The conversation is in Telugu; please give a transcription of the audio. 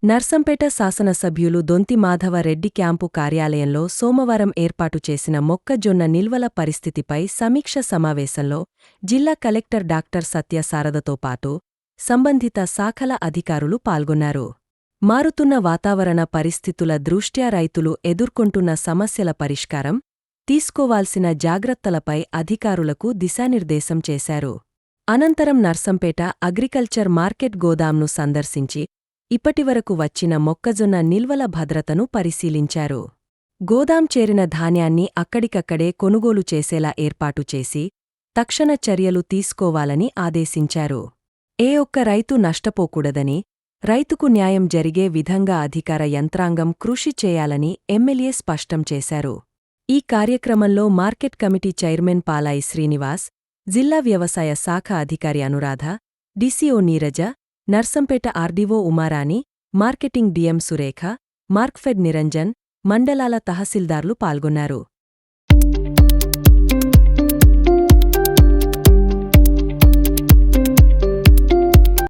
నర్సంపేట శాసనసభ్యులు దొంతి మాధవరెడ్డి క్యాంపు కార్యాలయంలో సోమవారం ఏర్పాటు చేసిన మొక్కజొన్న నిల్వల పరిస్థితిపై సమీక్ష సమావేశంలో జిల్లా కలెక్టర్ డాక్టర్ సత్య సారథతో పాటు సంబంధిత శాఖల అధికారులు పాల్గొన్నారు. మారుతున్న వాతావరణ పరిస్థితుల దృష్ట్యా రైతులు ఎదుర్కొంటున్న సమస్యల పరిష్కారం, తీసుకోవాల్సిన జాగ్రత్తలపై అధికారులకు దిశానిర్దేశం చేశారు. అనంతరం నర్సంపేట అగ్రికల్చర్ మార్కెట్ గోదాంను సందర్శించి ఇప్పటివరకు వచ్చిన మొక్కజొన్న నిల్వల భద్రతను పరిశీలించారు. గోదాం చేరిన ధాన్యాన్ని అక్కడికక్కడే కొనుగోలు చేసేలా ఏర్పాటు చేసి తక్షణ చర్యలు తీసుకోవాలని ఆదేశించారు. ఏ ఒక్క రైతు నష్టపోకూడదని, రైతుకు న్యాయం జరిగే విధంగా అధికార యంత్రాంగం కృషి చేయాలని ఎమ్మెల్యే స్పష్టం చేశారు. ఈ కార్యక్రమంలో మార్కెట్ కమిటీ చైర్మన్ పాలాయి శ్రీనివాస్, జిల్లా వ్యవసాయ శాఖ అధికారి Anuradha, DCO Neeraja, Narsampet RDO Uma Rani, marketing DM Surekha, Markfed Niranjan, మండలాల తహసీల్దార్లు పాల్గొన్నారు.